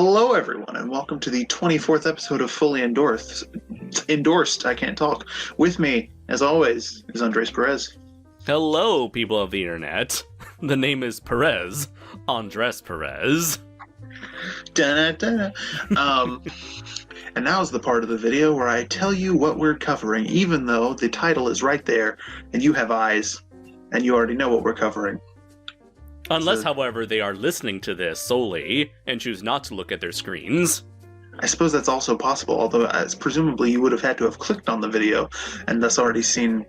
Hello, everyone, and welcome to the 24th episode of Fully Endorsed. Endorsed, I can't talk. With me, as always, is Andres Perez. Hello, people of the internet. The name is Perez. Andres Perez. Da-da-da. And now's the part of the video where I tell you what we're covering, even though the title is right there, and you have eyes, and you already know what we're covering. Unless, however, they are listening to this solely and choose not to look at their screens. I suppose that's also possible, although presumably you would have had to have clicked on the video and thus already seen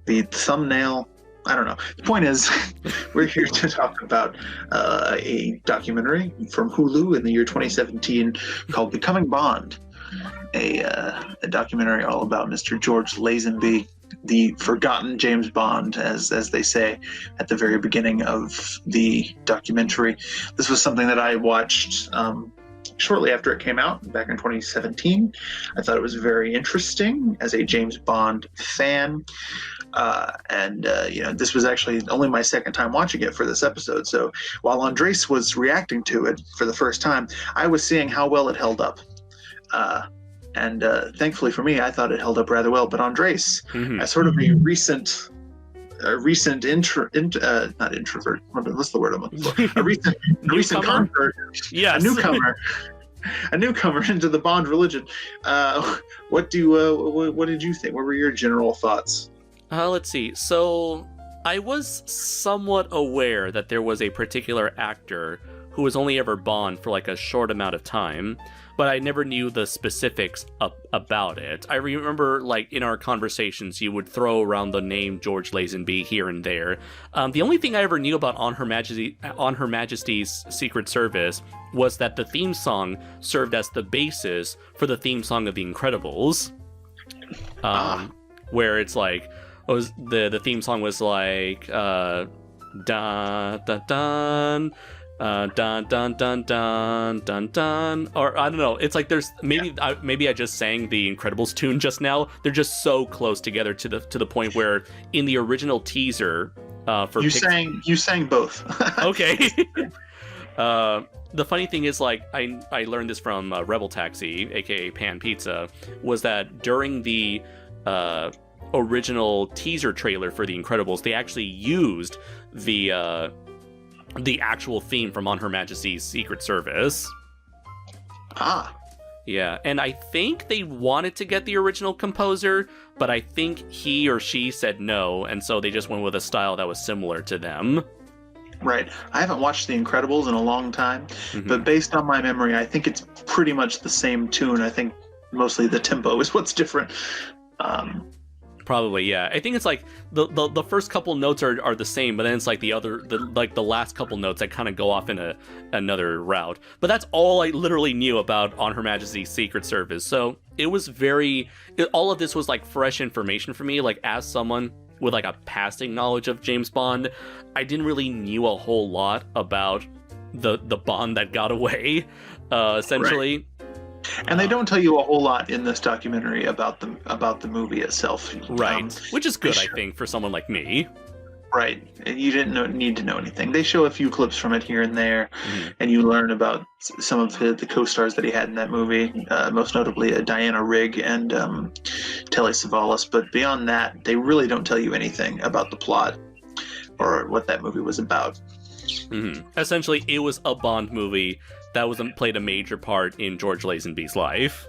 the thumbnail. I don't know. The point is, we're here to talk about a documentary from Hulu in the year 2017 called Becoming Bond, a documentary all about Mr. George Lazenby, the forgotten James Bond, as they say at the very beginning of the documentary. This was something that I watched shortly after it came out back in 2017. I thought it was very interesting as a James Bond fan. This was actually only my second time watching it for this episode. So while Andres was reacting to it for the first time, I was seeing how well it held up. Thankfully for me, I thought it held up rather well. But Andres, as sort of a recent not introvert. What's the word I'm looking for? A recent convert. Yes. A newcomer into the Bond religion. What did you think? What were your general thoughts? Let's see. So I was somewhat aware that there was a particular actor who was only ever Bond for like a short amount of time, but I never knew the specifics about it. I remember, like, in our conversations, you would throw around the name George Lazenby here and there. The only thing I ever knew about On Her Majesty's Secret Service was that the theme song served as the basis for the theme song of The Incredibles, where it's like, the theme song was like, dun dun dun. Dun dun dun dun dun dun, or I don't know. It's like there's maybe I just sang the Incredibles tune just now. They're just so close together to the point where in the original teaser for you sang both. Okay. The funny thing is, like, I learned this from Rebel Taxi, aka Pan Pizza, was that during the original teaser trailer for the Incredibles, they actually used the actual theme from On Her Majesty's Secret Service. Yeah, and I think they wanted to get the original composer, but I think he or she said no, and so they just went with a style that was similar to them. Right. I haven't watched The Incredibles in a long time, but based on my memory, I think it's pretty much the same tune. I think mostly the tempo is what's different. Probably, yeah. I think it's like the first couple notes are the same, but then it's like the last couple notes that kind of go off in another route. But that's all I literally knew about On Her Majesty's Secret Service. So it was all of this was like fresh information for me. Like, as someone with like a passing knowledge of James Bond, I didn't really knew a whole lot about the Bond that got away, essentially. Right. And they don't tell you a whole lot in this documentary about the movie itself. Right, which is good, I think, for someone like me. Right. You didn't need to know anything. They show a few clips from it here and there, and you learn about some of the co-stars that he had in that movie, most notably Diana Rigg and Telly Savalas. But beyond that, they really don't tell you anything about the plot or what that movie was about. Essentially, it was a Bond movie that played a major part in George Lazenby's life.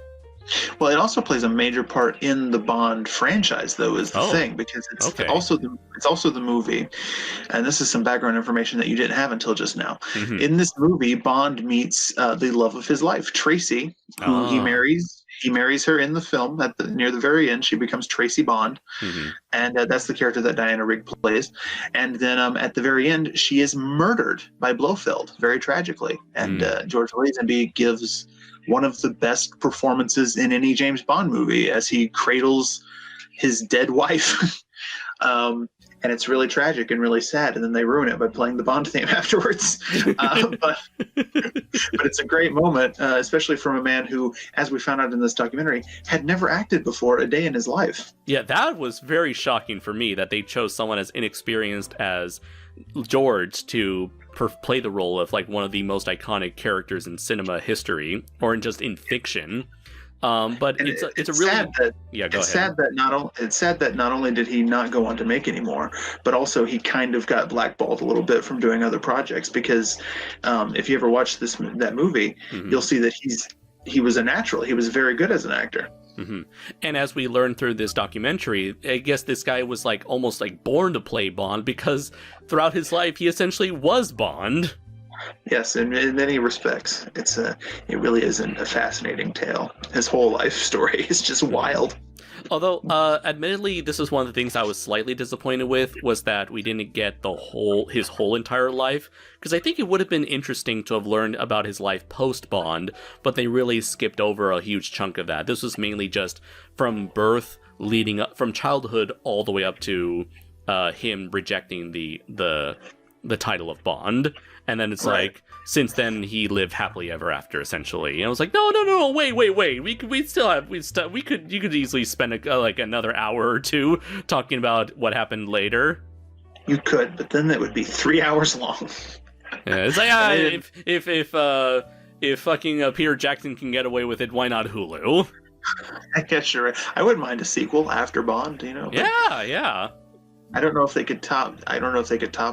Well, it also plays a major part in the Bond franchise, though, is the thing, because it's also the movie, and this is some background information that you didn't have until just now. In this movie, Bond meets the love of his life, Tracy, who he marries. He marries her in the film. Near the very end, she becomes Tracy Bond, and that's the character that Diana Rigg plays. And then at the very end, she is murdered by Blofeld, very tragically. And George Lazenby gives one of the best performances in any James Bond movie as he cradles his dead wife. And it's really tragic and really sad, and then they ruin it by playing the Bond theme afterwards. But it's a great moment, especially from a man who, as we found out in this documentary, had never acted before a day in his life. Yeah, that was very shocking for me, that they chose someone as inexperienced as George to play the role of like one of the most iconic characters in cinema history, or in fiction. But it's a really sad that, yeah. Go it's ahead. It's sad that not only did he not go on to make any more, but also he kind of got blackballed a little bit from doing other projects, because if you ever watch that movie, you'll see that he was a natural. He was very good as an actor. And as we learned through this documentary, I guess this guy was like almost like born to play Bond, because throughout his life he essentially was Bond. Yes, in many respects, it really isn't a fascinating tale. His whole life story is just wild. Although, admittedly, this is one of the things I was slightly disappointed with, was that we didn't get his whole entire life, because I think it would have been interesting to have learned about his life post-Bond, but they really skipped over a huge chunk of that. This was mainly just from birth, leading up, from childhood all the way up to him rejecting the title of Bond. And then it's right. like, since then he lived happily ever after, essentially. And I was like, no, wait. You could easily spend like another hour or two talking about what happened later. You could, but then that would be 3 hours long. Yeah, it's like if fucking Peter Jackson can get away with it, why not Hulu? I guess you're right. I wouldn't mind a sequel after Bond, you know. Yeah. I don't know if they could top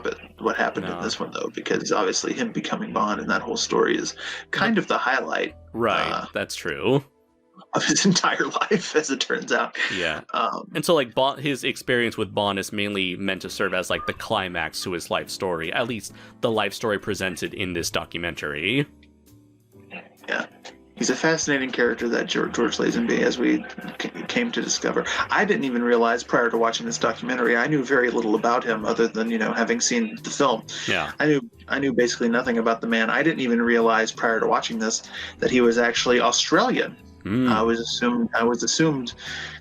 it. What happened in this one, though, because obviously him becoming Bond and that whole story is kind of the highlight. Right, that's true. Of his entire life, as it turns out. Yeah. And so, like, his experience with Bond is mainly meant to serve as like the climax to his life story. At least the life story presented in this documentary. Yeah. He's a fascinating character, that George Lazenby, as we came to discover. I didn't even realize prior to watching this documentary, I knew very little about him other than, having seen the film. Yeah. I knew basically nothing about the man. I didn't even realize prior to watching this that he was actually Australian. I was assumed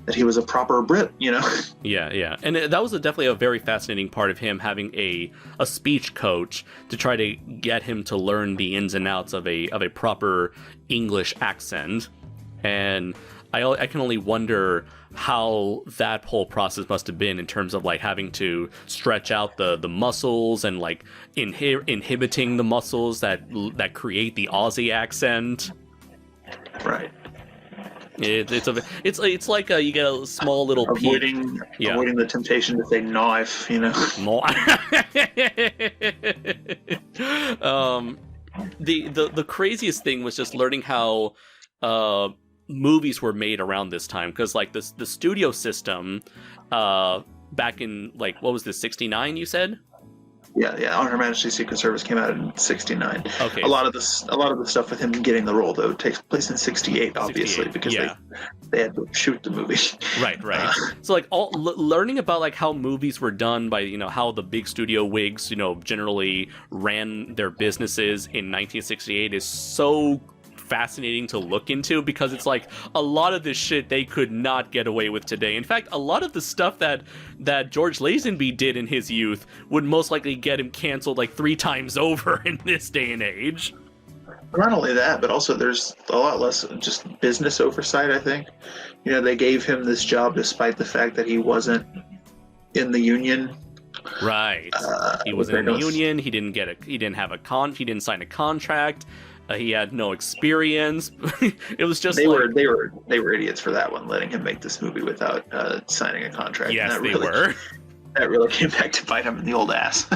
that he was a proper Brit, Yeah. And that was definitely a very fascinating part of him having a speech coach to try to get him to learn the ins and outs of a proper English accent. And I can only wonder how that whole process must have been in terms of like having to stretch out the muscles and like inhibiting the muscles that create the Aussie accent. Right. It's like you get a small little avoiding the temptation to say knife, The craziest thing was just learning how movies were made around this time, because like the studio system back in like, what was this, 69 you said? Yeah. On Her Majesty's Secret Service came out in 69. Okay. A lot of the stuff with him getting the role, though, takes place in 68, obviously, because they had to shoot the movie. Right. So like learning about like how movies were done by how the big studio wigs generally ran their businesses in 1968 is so fascinating to look into, because it's like a lot of this shit they could not get away with today. In fact, a lot of the stuff that George Lazenby did in his youth would most likely get him canceled like 3 times over in this day and age. Not only that, but also there's a lot less just business oversight, I think. They gave him this job despite the fact that he wasn't in the union. Right. He wasn't in the union. He didn't sign a contract. He had no experience. It was just they were idiots for that one, letting him make this movie without signing a contract. Yes, they were. That really came back to bite him in the old ass.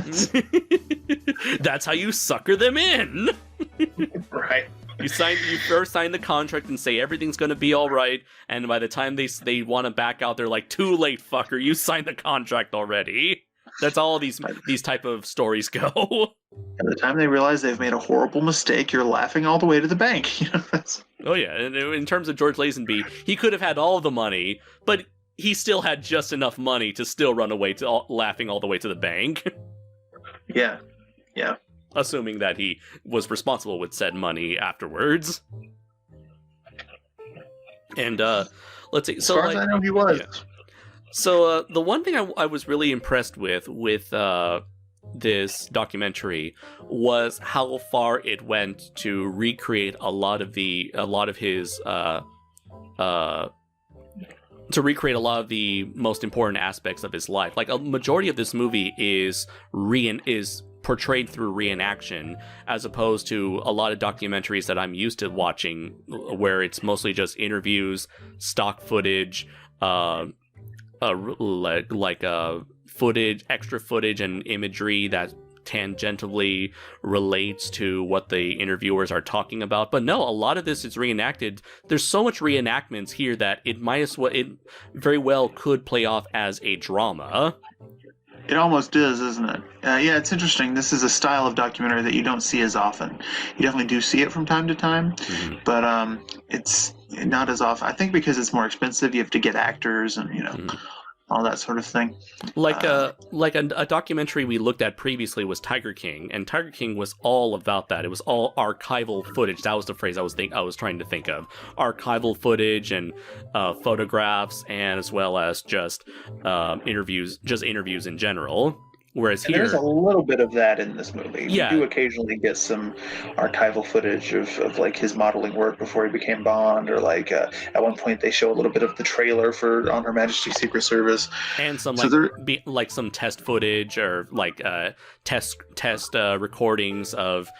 That's how you sucker them in. Right. You first sign the contract and say everything's going to be all right, and by the time they want to back out, they're like, too late, fucker. You signed the contract already. That's all these type of stories go. By the time they realize they've made a horrible mistake, you're laughing all the way to the bank. Oh yeah, and in terms of George Lazenby, he could have had all of the money, but he still had just enough money to still run away laughing all the way to the bank. Yeah. Assuming that he was responsible with said money afterwards. And let's see. So, as far as I know, he was. Yeah. So the one thing I was really impressed with this documentary was how far it went to recreate a lot of the most important aspects of his life. Like a majority of this movie is portrayed through reenaction, as opposed to a lot of documentaries that I'm used to watching, where it's mostly just interviews, stock footage, footage, extra footage, and imagery that tangentially relates to what the interviewers are talking about. But no, a lot of this is reenacted. There's so much reenactments here that it very well could play off as a drama. It almost is, isn't it? Yeah, it's interesting. This is a style of documentary that you don't see as often. You definitely do see it from time to time, but it's not as often. I think because it's more expensive, you have to get actors and all that sort of thing. Like a documentary we looked at previously was Tiger King, and Tiger King was all about that. It was all archival footage. That was the phrase I was trying to think of. Archival footage and photographs, and as well as just interviews in general. Whereas here, there's a little bit of that in this movie. Yeah. We do occasionally get some archival footage of like his modeling work before he became Bond, or like at one point they show a little bit of the trailer for On Her Majesty's Secret Service, and some some test footage or like test recordings of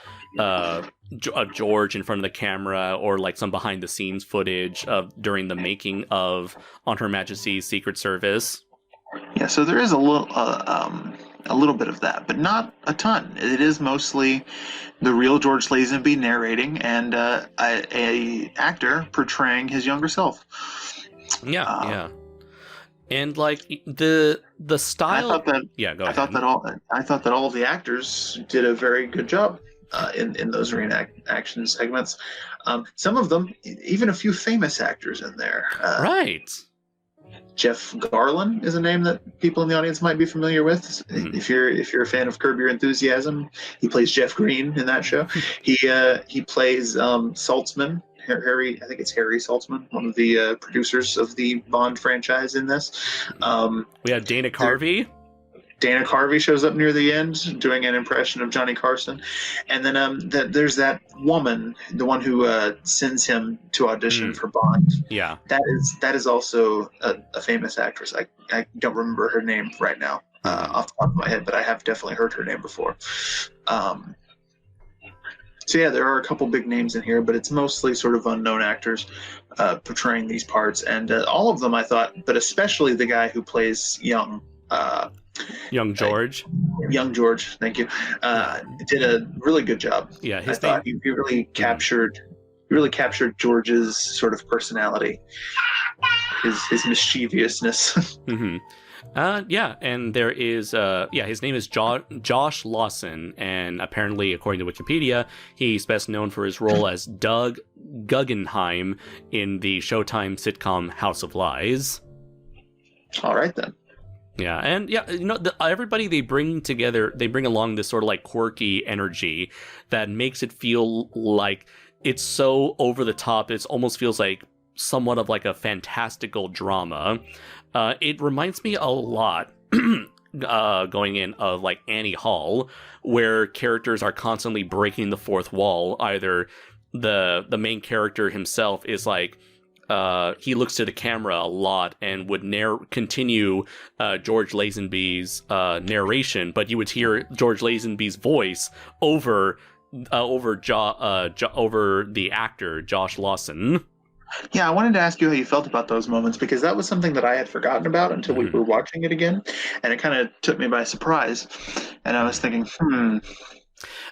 George in front of the camera, or like some behind the scenes footage of during the making of On Her Majesty's Secret Service. Yeah, so there is a little bit of that, but not a ton. It is mostly the real George Lazenby narrating and a actor portraying his younger self. Yeah. And like the style. I thought that. Yeah, go ahead. I thought that all of the actors did a very good job in those reenaction segments. Some of them, even a few famous actors in there. Right. Jeff Garland is a name that people in the audience might be familiar with. If you're a fan of Curb Your Enthusiasm, he plays Jeff Green in that show. He plays Saltzman, Harry. I think it's Harry Saltzman, one of the producers of the Bond franchise in this. We have Dana Carvey. Dana Carvey shows up near the end doing an impression of Johnny Carson. And then there's that woman, the one who sends him to audition for Bond. Yeah. That is also a famous actress. I don't remember her name right now off the top of my head, but I have definitely heard her name before. So yeah, there are a couple big names in here, but it's mostly sort of unknown actors portraying these parts. And all of them, I thought, but especially the guy who plays young George. Young George, thank you. Did a really good job. Yeah, I thought he really captured George's sort of personality, his mischievousness. Yeah, and there is his name is Josh Lawson, and apparently, according to Wikipedia, he's best known for his role as Doug Guggenheim in the Showtime sitcom House of Lies. All right then. Yeah, and everybody they bring along this sort of like quirky energy that makes it feel like it's so over the top. It almost feels like somewhat of like a fantastical drama. It reminds me a lot going in of like Annie Hall, where characters are constantly breaking the fourth wall. Either the main character himself is like, he looks to the camera a lot and would continue George Lazenby's narration, but you would hear George Lazenby's voice over the actor Josh Lawson. Yeah, I wanted to ask you how you felt about those moments, because that was something that I had forgotten about until we were watching it again, and it kind of took me by surprise. And I was thinking,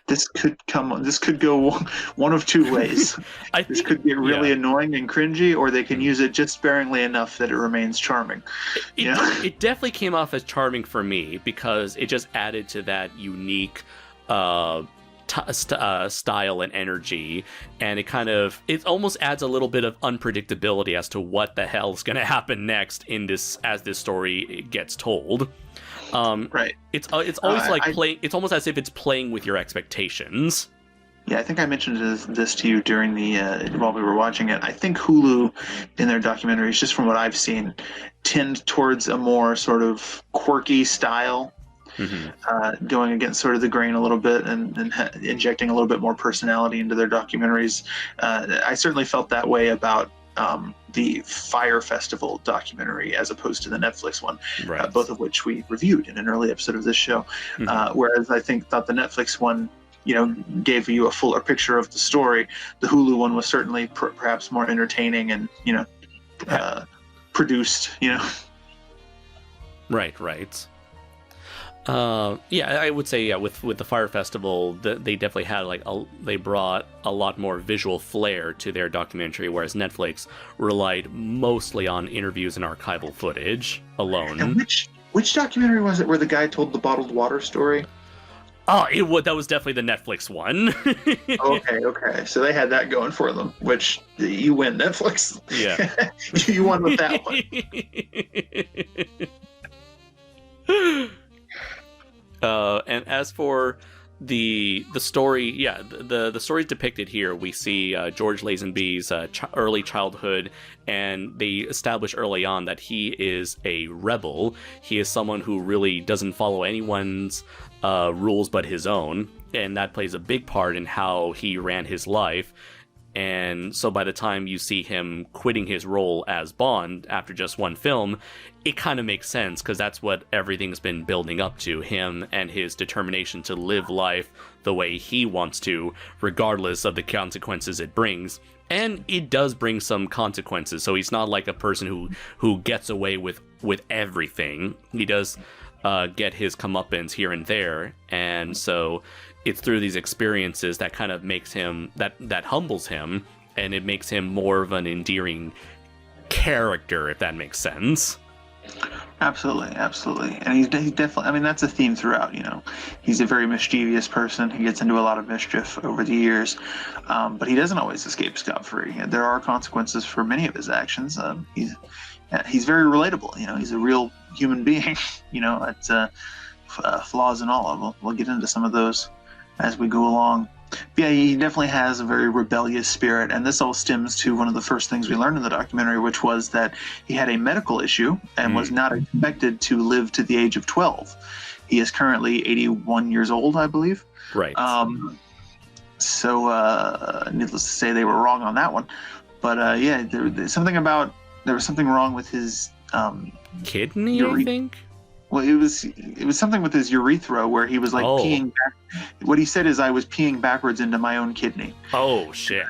this could go one of two ways. This could be really annoying and cringy, or they can use it just sparingly enough that it remains charming. It definitely came off as charming for me, because it just added to that unique style and energy, and it almost adds a little bit of unpredictability as to what the hell is going to happen next as this story gets told. Right. It's always it's almost as if it's playing with your expectations. Yeah, I think I mentioned this to you during while we were watching it. I think Hulu, in their documentaries, just from what I've seen, tend towards a more sort of quirky style, going against sort of the grain a little bit and injecting a little bit more personality into their documentaries. I certainly felt that way about the Fire Festival documentary as opposed to the Netflix one, right. Both of which we reviewed in an early episode of this show. Whereas I thought the Netflix one, gave you a fuller picture of the story. The Hulu one was certainly perhaps more entertaining and, produced, Right. I would say, with the Fire Festival, they definitely had they brought a lot more visual flair to their documentary, whereas Netflix relied mostly on interviews and archival footage alone. And which documentary was it where the guy told the bottled water story? Oh, that was definitely the Netflix one. Okay. So they had that going for them, which you win, Netflix. Yeah. You won with that one. And as for the story, the stories depicted here, we see George Lazenby's early childhood, and they establish early on that he is a rebel. He is someone who really doesn't follow anyone's rules but his own, and that plays a big part in how he ran his life. And so by the time you see him quitting his role as Bond after just one film, it kind of makes sense, because that's what everything's been building up to, him and his determination to live life the way he wants to, regardless of the consequences it brings. And it does bring some consequences, so he's not like a person who gets away with everything. He does get his comeuppance here and there, and so it's through these experiences that kind of makes him, that humbles him, and it makes him more of an endearing character, if that makes sense. Absolutely. And he's definitely, I mean, that's a theme throughout, He's a very mischievous person. He gets into a lot of mischief over the years, but he doesn't always escape scot-free. There are consequences for many of his actions. He's very relatable, he's a real human being, it's flaws and all. We'll get into some of those as we go along. But yeah, he definitely has a very rebellious spirit, and this all stems to one of the first things we learned in the documentary, which was that he had a medical issue and was not expected to live to the age of 12. He is currently 81 years old, I believe. Right. So needless to say, they were wrong on that one. But there was something wrong with his kidney, I think. Well, it was something with his urethra where he was peeing back. What he said is, I was peeing backwards into my own kidney. Oh, shit.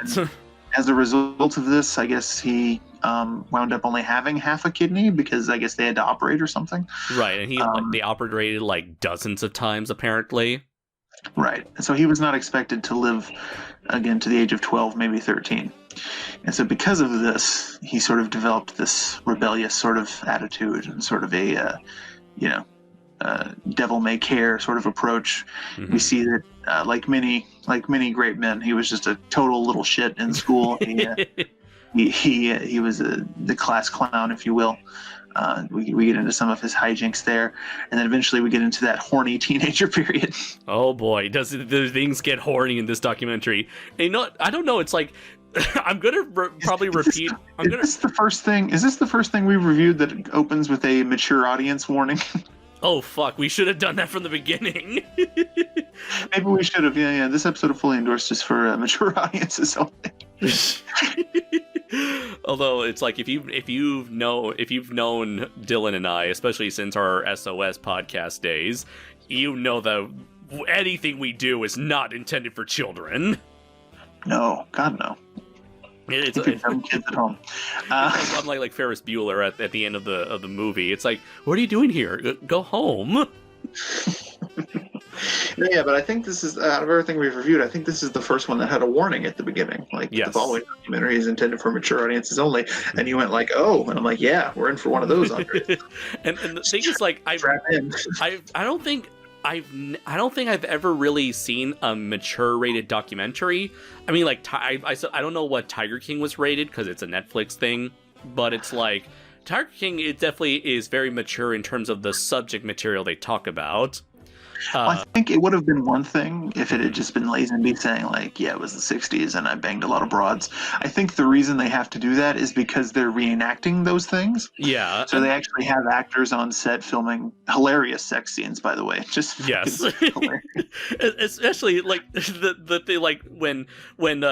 As a result of this, I guess he wound up only having half a kidney, because I guess they had to operate or something. Right, and they operated dozens of times, apparently. Right, and so he was not expected to live again to the age of 12, maybe 13. And so because of this, he sort of developed this rebellious sort of attitude and sort of a devil may care sort of approach. We see that, like many great men, he was just a total little shit in school. He was the class clown, if you will. We get into some of his hijinks there, and then eventually we get into that horny teenager period. Oh boy, does the things get horny in this documentary? And I don't know. It's like, I'm gonna probably repeat. Is this the first thing we reviewed that opens with a mature audience warning? Oh fuck, we should have done that from the beginning. Maybe we should have. Yeah. This episode of Fully Endorsed is for mature audiences only. Although it's like, if you've known Dylan and I, especially since our SOS podcast days, you know that anything we do is not intended for children. No, God no. It's dumb kids at home. I'm like Ferris Bueller at the end of the movie. It's like, what are you doing here? Go home. Yeah, but I think this is, out of everything we've reviewed, I think this is the first one that had a warning at the beginning. The following documentary is intended for mature audiences only. And you went like, oh, and I'm like, yeah, we're in for one of those. and the thing is, I don't think I've ever really seen a mature rated documentary. I mean, I don't know what Tiger King was rated, because it's a Netflix thing, but it's like Tiger King, it definitely is very mature in terms of the subject material they talk about. Well, I think it would have been one thing if it had just been Lazenby saying, like, yeah, it was the 60s and I banged a lot of broads. I think the reason they have to do that is because they're reenacting those things. Yeah. So they actually have actors on set filming hilarious sex scenes, by the way. Just yes. Especially, like, the thing, like, when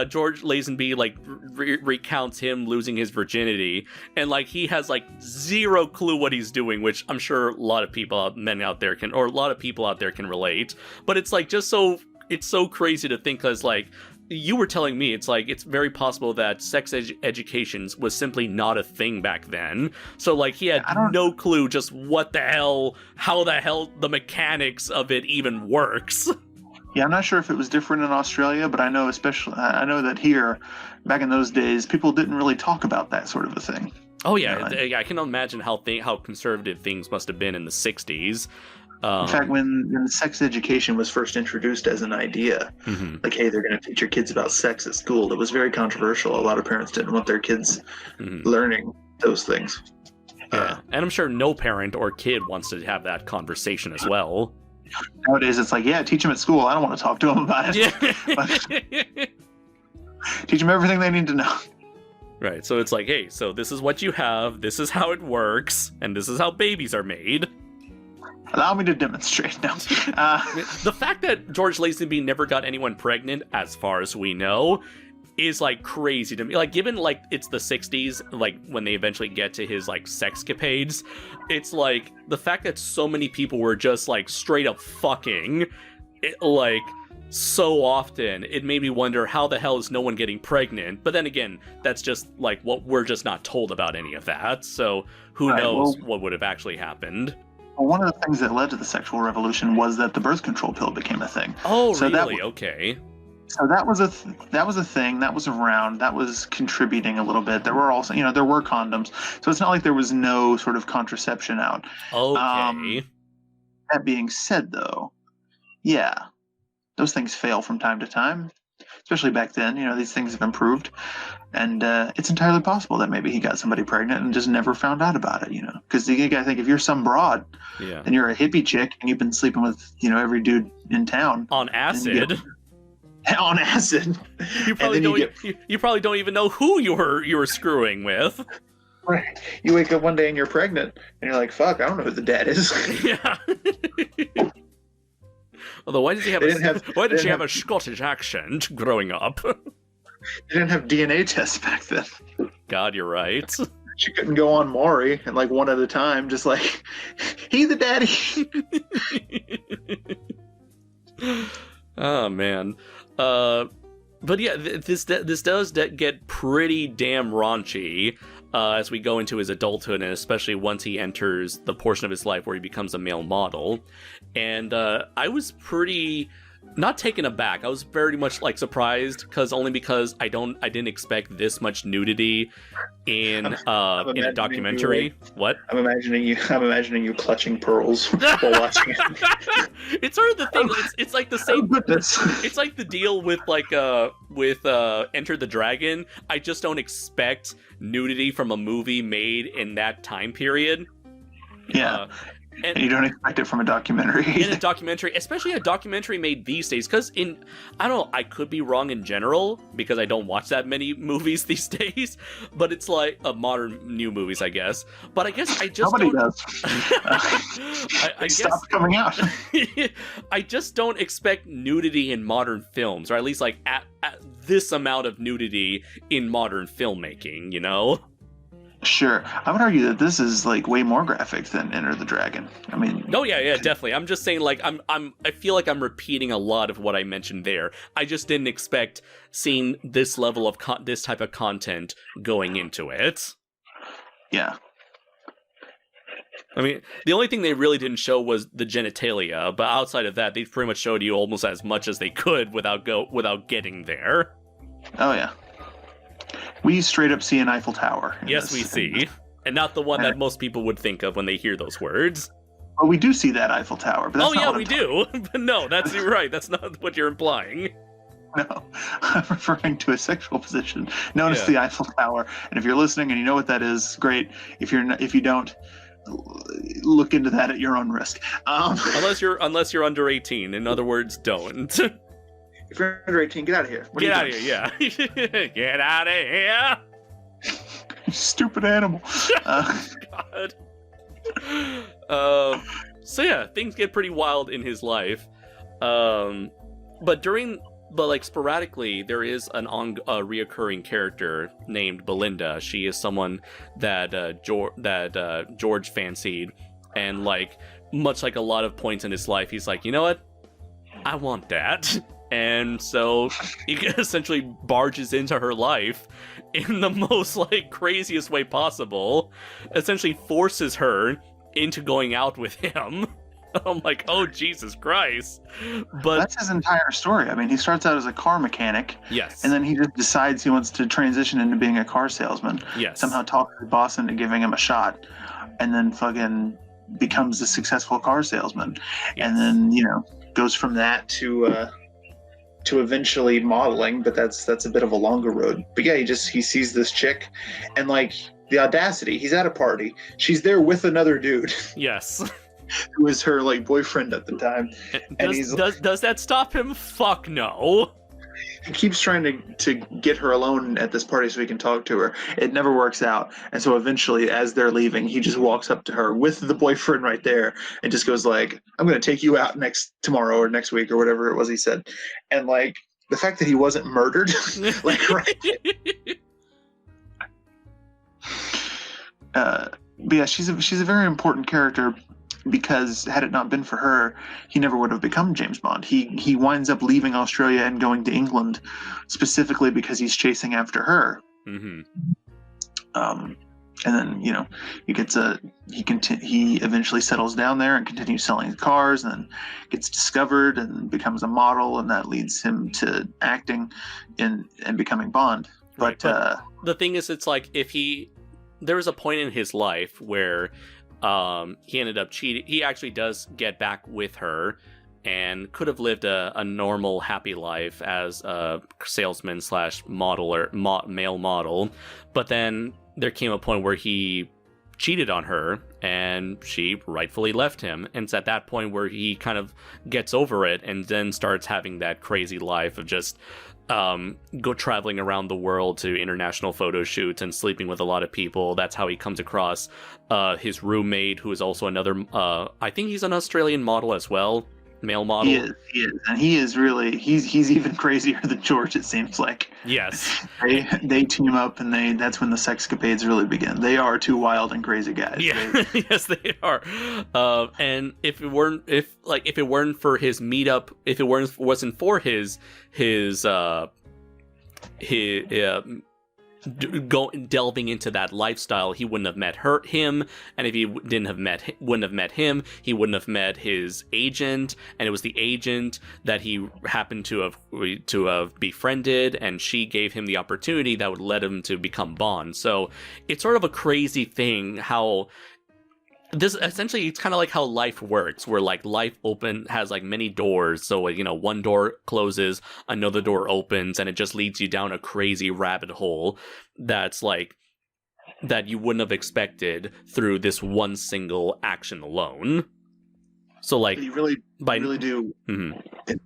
George Lazenby, like, recounts him losing his virginity, and, like, he has, like, zero clue what he's doing, which I'm sure a lot of people out there can relate, but it's like it's so crazy to think, because like you were telling me, it's like it's very possible that sex education was simply not a thing back then, so like he had no clue just how the hell the mechanics of it even works. Yeah, I'm not sure if it was different in Australia, but I know that here back in those days people didn't really talk about that sort of a thing. Oh yeah, I can imagine how conservative things must have been in the 60s. In fact, when sex education was first introduced as an idea, like, hey, they're going to teach your kids about sex at school, it was very controversial. A lot of parents didn't want their kids learning those things. Yeah, and I'm sure no parent or kid wants to have that conversation as well. Nowadays, it's like, yeah, teach them at school. I don't want to talk to them about it. Teach them everything they need to know. Right, so it's like, hey, so this is what you have, this is how it works, and this is how babies are made. Allow me to demonstrate now. The fact that George Lazenby never got anyone pregnant, as far as we know, is, like, crazy to me. Like, given, like, it's the 60s, like, when they eventually get to his, like, sexcapades, it's, like, the fact that so many people were just, like, straight up fucking, like, so often, it made me wonder, how the hell is no one getting pregnant? But then again, that's just, like, what we're just not told about any of that, so who knows what would have actually happened. Well, one of the things that led to the sexual revolution was that the birth control pill became a thing. Oh, so really? Okay. So that was a thing that was around, that was contributing a little bit. There were also, there were condoms. So it's not like there was no sort of contraception out. Okay. That being said, though, yeah, those things fail from time to time, especially back then. These things have improved. And it's entirely possible that maybe he got somebody pregnant and just never found out about it, because you gotta think, if you're some broad and you're a hippie chick and you've been sleeping with, every dude in town on acid. On acid. You probably don't even know who you were screwing with. Right. You wake up one day and you're pregnant and you're like, fuck, I don't know who the dad is. Yeah. Although, why did she have a Scottish accent growing up? They didn't have DNA tests back then. God, you're right. She couldn't go on Maury and, like, one at a time, just like, he the daddy. Oh man. But yeah, this does get pretty damn raunchy as we go into his adulthood, and especially once he enters the portion of his life where he becomes a male model. And I was pretty not taken aback. I was very much, like, surprised, because I didn't expect this much nudity in a documentary. What? I'm imagining you clutching pearls while watching it. It's sort of the thing. It's like the same. It's like the deal with Enter the Dragon. I just don't expect nudity from a movie made in that time period. Yeah. And you don't expect it from a documentary. In a documentary, especially a documentary made these days, because I could be wrong in general, because I don't watch that many movies these days, but it's like modern new movies, I guess. But I guess I just Nobody does. I stopped coming out. I just don't expect nudity in modern films, or at least, like, at this amount of nudity in modern filmmaking, Sure. I would argue that this is, like, way more graphic than Enter the Dragon. I mean... Oh, yeah, definitely. I'm just saying, like, I feel like I'm repeating a lot of what I mentioned there. I just didn't expect seeing this level of this type of content going into it. Yeah. I mean, the only thing they really didn't show was the genitalia, but outside of that, they pretty much showed you almost as much as they could without getting there. Oh, yeah. We straight up see an Eiffel Tower. Yes, we see. And not the one that most people would think of when they hear those words. Well, we do see that Eiffel Tower, but that's not what we do. But no, you're right. That's not what you're implying. No, I'm referring to a sexual position known as the Eiffel Tower. And if you're listening and you know what that is, great. If you don't, look into that at your own risk. Unless you're under 18. In other words, don't. If you're under 18, get out of here. Get out of here, yeah. Get out of here. Stupid animal. God. So yeah, things get pretty wild in his life. But sporadically, there is a reoccurring character named Belinda. She is someone that George fancied, and much like a lot of points in his life, he's like, you know what? I want that. And so he essentially barges into her life in the most craziest way possible, essentially forces her into going out with him. I'm like, oh, Jesus Christ. But that's his entire story. I mean, he starts out as a car mechanic. Yes. And then he just decides he wants to transition into being a car salesman. Yes. Somehow talks his boss into giving him a shot. And then fucking becomes a successful car salesman. Yes. And then, goes from that to eventually modeling, but that's a bit of a longer road. But yeah, he sees this chick, and the audacity, he's at a party. She's there with another dude. Yes. Who was her boyfriend at the time. And does that stop him? Fuck no. He keeps trying to get her alone at this party so he can talk to her. It never works out. And so eventually, as they're leaving, he just walks up to her with the boyfriend right there and just goes I'm going to take you out tomorrow or next week or whatever it was he said. And the fact that he wasn't murdered, right. But yeah, she's a very important character, because had it not been for her, he never would have become James Bond. He winds up leaving Australia and going to England specifically because he's chasing after her. Mm-hmm. And then he eventually settles down there and continues selling cars, and then gets discovered and becomes a model, and that leads him to acting and becoming Bond. But the thing is, it's there was a point in his life where he ended up cheating. He actually does get back with her and could have lived a normal, happy life as a salesman / model or male model. But then there came a point where he cheated on her, and she rightfully left him. And it's at that point where he kind of gets over it and then starts having that crazy life of just go traveling around the world to international photo shoots and sleeping with a lot of people. That's how he comes across his roommate, who is also another I think he's an Australian model as well, male model. He is, and he is really he's even crazier than George, it seems like. Yes. They team up, and that's when the sexcapades really begin. They are two wild and crazy guys. Yeah. Yes, they are. And if it weren't for his meetup, if it wasn't for his delving into that lifestyle, he wouldn't have met him, and if he wouldn't have met him, he wouldn't have met his agent, and it was the agent that he happened to have befriended, and she gave him the opportunity that would let him to become Bond. So it's sort of a crazy thing how this essentially, it's kind of like how life works, where life has many doors. So one door closes, another door opens, and it just leads you down a crazy rabbit hole that's that you wouldn't have expected through this one single action alone. So you really do. Mm-hmm.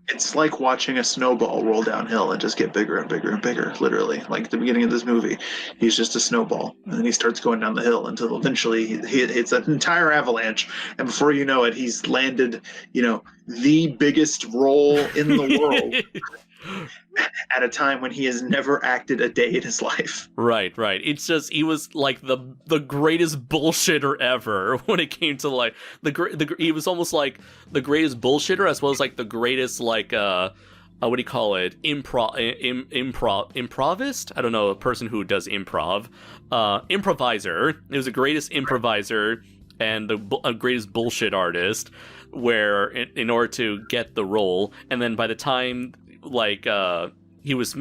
It's like watching a snowball roll downhill and just get bigger and bigger and bigger. Literally, like the beginning of this movie, he's just a snowball, and then he starts going down the hill until eventually it's an entire avalanche, and before you know it, he's landed, the biggest role in the world. At a time when he has never acted a day in his life. Right. It's just, he was the greatest bullshitter ever when it came to he was almost like the greatest bullshitter as well as the greatest what do you call it? Improvist? I don't know, a person who does improv. Improviser. He was the greatest improviser and the greatest bullshit artist, where in order to get the role, and then by the time he was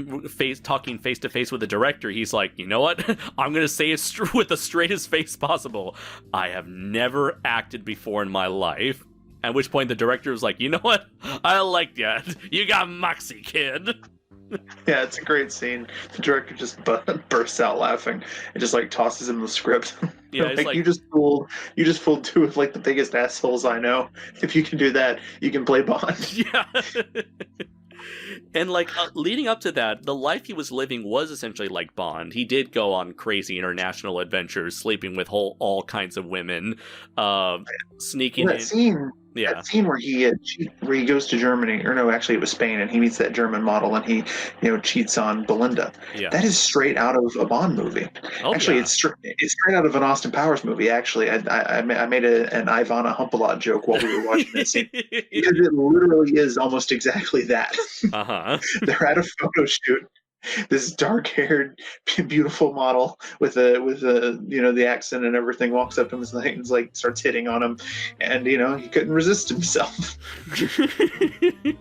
talking face to face with the director, he's like, you know what? I'm going to say it with the straightest face possible. I have never acted before in my life. At which point the director was like, you know what? I like that. You got moxie, kid. Yeah, it's a great scene. The director just bursts out laughing and just like tosses him the script. Yeah, it's like you just fooled two of like the biggest assholes I know. If you can do that, you can play Bond. Yeah. And like leading up to that, the life he was living was essentially like Bond. He did go on crazy international adventures, sleeping with all kinds of women, sneaking in. That scene where he goes to Germany, or no, actually it was Spain, and he meets that German model, and he cheats on Belinda. Yeah. That is straight out of a Bond movie. Oh, actually, yeah. it's straight out of an Austin Powers movie. Actually, I made an Ivana Humpalot joke while we were watching this scene because it literally is almost exactly that. They're at a photo shoot. This dark-haired, beautiful model with the accent and everything walks up to him and like starts hitting on him, and he couldn't resist himself. He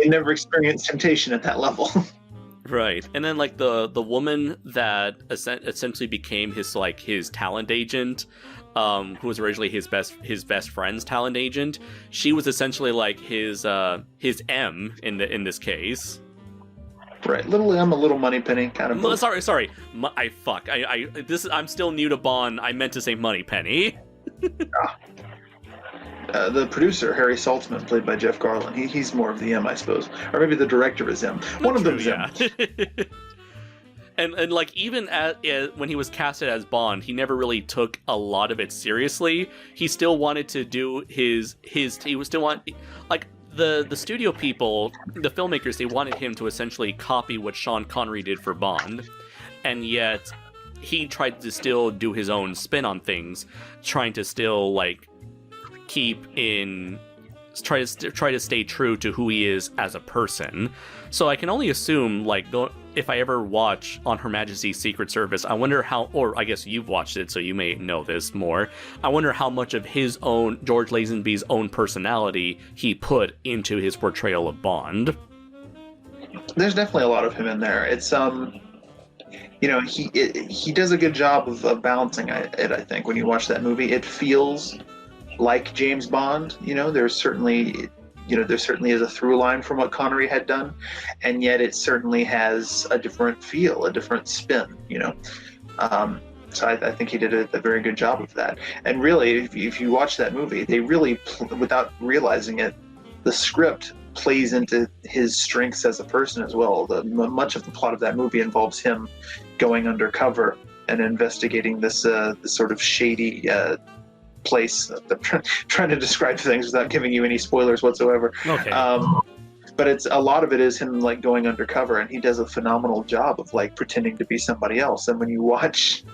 never experienced temptation at that level. Right, and then like the woman that essentially became his talent agent, who was originally his best friend's talent agent. She was essentially like his M in this case. Right, I'm a little Moneypenny kind of. Sorry. I'm still new to Bond. I meant to say Moneypenny. The producer, Harry Saltzman, played by Jeff Garland. He's more of the M, I suppose, or maybe the director is M. One of them is M. And like even when he was casted as Bond, he never really took a lot of it seriously. He still wanted to do he was still like. The studio people, the filmmakers, they wanted him to essentially copy what Sean Connery did for Bond, and yet he tried to still do his own spin on things, trying to still like try to stay true to who he is as a person. So I can only assume, like, if I ever watch On Her Majesty's Secret Service, I wonder how, or I guess you've watched it, so you may know this more. I wonder how much of his own, George Lazenby's own personality he put into his portrayal of Bond. There's definitely a lot of him in there. It's he does a good job of balancing it. I think when you watch that movie, it feels like James Bond. There certainly is a through line from what Connery had done, and yet it certainly has a different feel, a different spin. So I think he did a very good job of that. And really, if you watch that movie, they really, without realizing it, the script plays into his strengths as a person as well. Much of the plot of that movie involves him going undercover and investigating this sort of shady place. I'm trying to describe things without giving you any spoilers whatsoever. Okay. But a lot of it is him like going undercover, and he does a phenomenal job of like pretending to be somebody else. And when you watch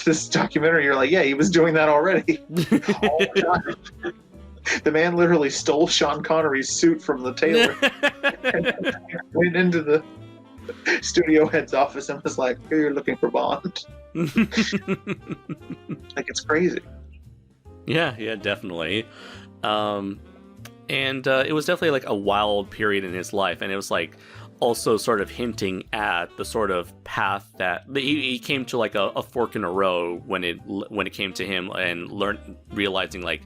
this documentary, you're like, yeah, he was doing that already. Oh my God. The man literally stole Sean Connery's suit from the tailor and went into the studio head's office and was like, "Here, you're looking for Bond." Like, it's crazy. Yeah, definitely. And it was definitely like a wild period in his life, and it was like also sort of hinting at the sort of path that he came to, like a fork in a road when it came to him, and realizing like,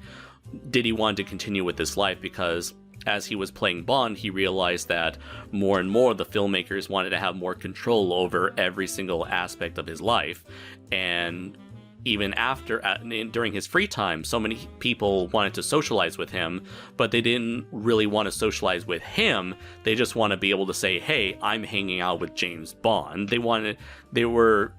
did he want to continue with this life? Because as he was playing Bond, he realized that more and more the filmmakers wanted to have more control over every single aspect of his life. And even during his free time, so many people wanted to socialize with him, but they didn't really want to socialize with him. They just want to be able to say, hey, I'm hanging out with James Bond. They were,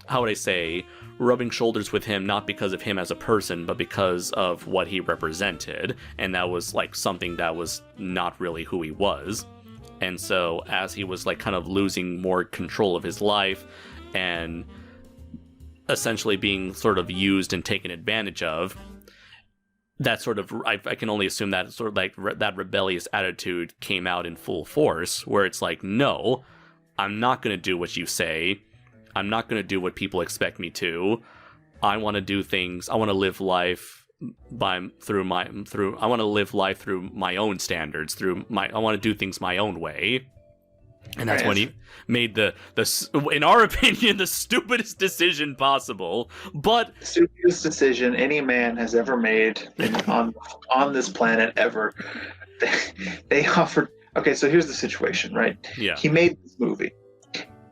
how would I say, rubbing shoulders with him, not because of him as a person, but because of what he represented. And that was like something that was not really who he was. And so as he was like kind of losing more control of his life and essentially being sort of used and taken advantage of, that sort of, I can only assume that sort of like that rebellious attitude came out in full force, where it's like, no, I'm not going to do what you say. I'm not going to do what people expect me to. I want to do things. I want to live life through my own standards. I want to do things my own way. And that's when he made the in our opinion, the stupidest decision possible. But stupidest decision any man has ever made on this planet ever. They offered Okay, so here's the situation, right? Yeah. He made this movie.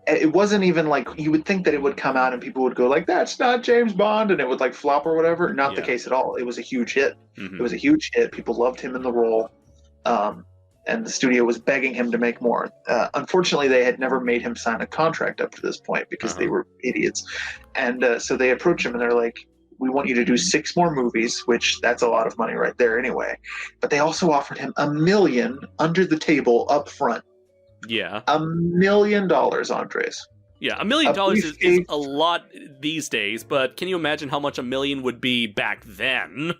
It wasn't even like, you would think that it would come out and people would go like, that's not James Bond, and it would like flop or whatever. Not the case at all. It was a huge hit. It was a huge hit. People loved him in the role. And the studio was begging him to make more. Unfortunately, they had never made him sign a contract up to this point because they were idiots. And so they approached him and they're like, we want you to do 6 more movies, which that's a lot of money right there anyway. But they also offered him $1 million under the table up front. Yeah. $1 million, Andres. Yeah, $1 million is a lot these days, but can you imagine how much $1 million would be back then?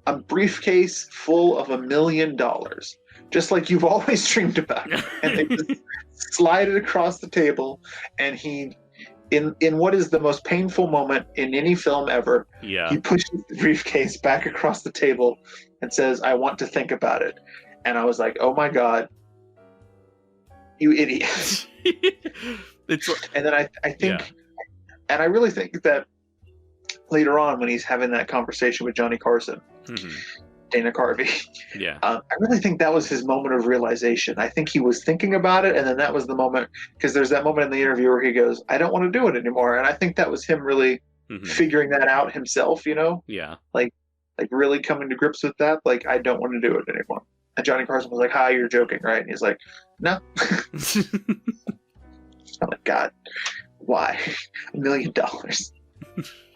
A briefcase full of $1 million, just like you've always dreamed about. And they just slide it across the table, and he, in what is the most painful moment in any film ever, he pushes the briefcase back across the table and says, I want to think about it. And I was like, oh my God, you idiot. And then I think, and I really think that later on when he's having that conversation with Johnny Carson, Dana Carvey, I really think that was his moment of realization. I think he was thinking about it, and then that was the moment, because there's that moment in the interview where he goes, I don't want to do it anymore. And I think that was him really figuring that out himself, you know? Yeah. Like really coming to grips with that. Like, I don't want to do it anymore. And Johnny Carson was like, hi, you're joking, right? And he's like, no. I'm like, God, why? $1 million.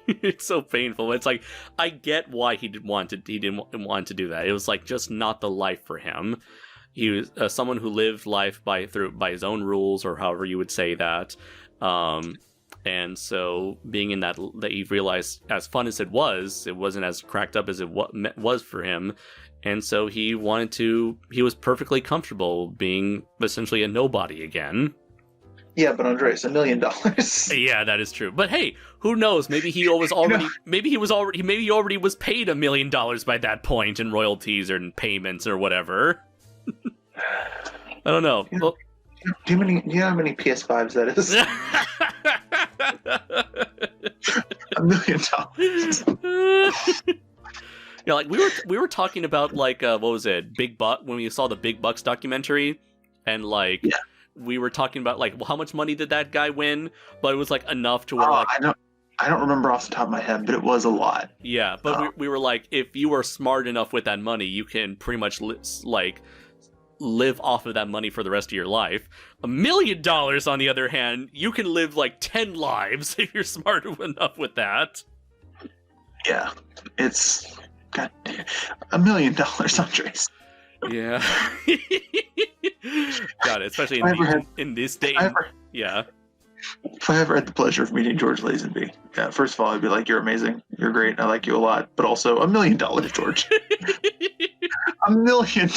It's so painful. It's like, I get why he didn't want to do that. It was like just not the life for him. He was someone who lived life by his own rules, or however you would say that. And so being in that he realized, as fun as it wasn't as cracked up as it was for him. And so he was perfectly comfortable being essentially a nobody again. Yeah, but Andres, $1 million. Yeah, that is true. But hey, who knows? Maybe he was already, maybe he already was paid $1 million by that point in royalties or in payments or whatever. I don't know. Do you know how many PS5s that is? $1 million. Yeah, like we were talking about like what was it, Big Buck, when we saw the Big Bucks documentary, and like we were talking about like, well, how much money did that guy win? But it was like enough to where I don't remember off the top of my head, but it was a lot. Yeah, but we were like, if you were smart enough with that money, you can pretty much live off of that money for the rest of your life. $1 million, on the other hand, you can live like 10 lives if you're smart enough with that. Yeah, it's God, $1 million, Andres. Yeah. God, especially in this day. Yeah. If I ever had the pleasure of meeting George Lazenby, first of all, I'd be like, you're amazing, you're great, I like you a lot, but also $1 million, George. $1 million.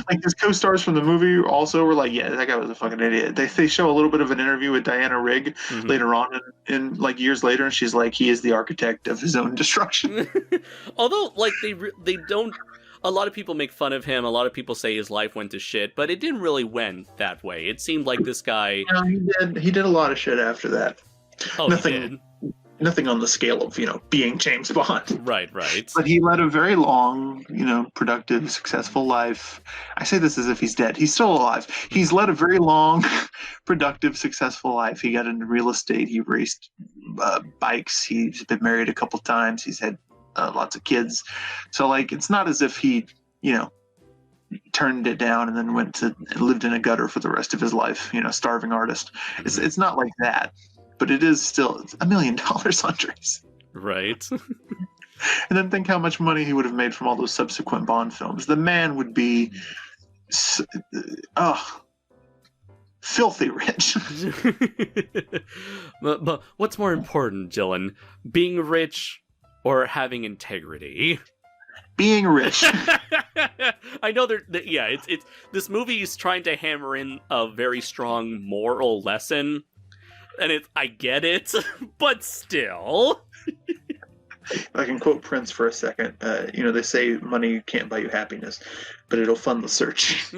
Like, his co-stars from the movie also were like, yeah, that guy was a fucking idiot. They show a little bit of an interview with Diana Rigg later on in like years later, and she's like, he is the architect of his own destruction. Although, like, they don't. A lot of people make fun of him. A lot of people say his life went to shit, but it didn't really went that way. It seemed like this guy. No, he did a lot of shit after that. Oh, nothing, he did. Nothing on the scale of, being James Bond. Right. But he led a very long, productive, successful life. I say this as if he's dead. He's still alive. He's led a very long, productive, successful life. He got into real estate. He raced bikes. He's been married a couple times. He's had lots of kids. So, like, it's not as if he, turned it down and then went to lived in a gutter for the rest of his life, starving artist. It's not like that. But it is still $1 million, Andres. Right. And then think how much money he would have made from all those subsequent Bond films. The man would be, filthy rich. But what's more important, Dylan? Being rich or having integrity? Being rich. I know it's this movie is trying to hammer in a very strong moral lesson. And I get it, but still. If I can quote Prince for a second, they say money can't buy you happiness, but it'll fund the search.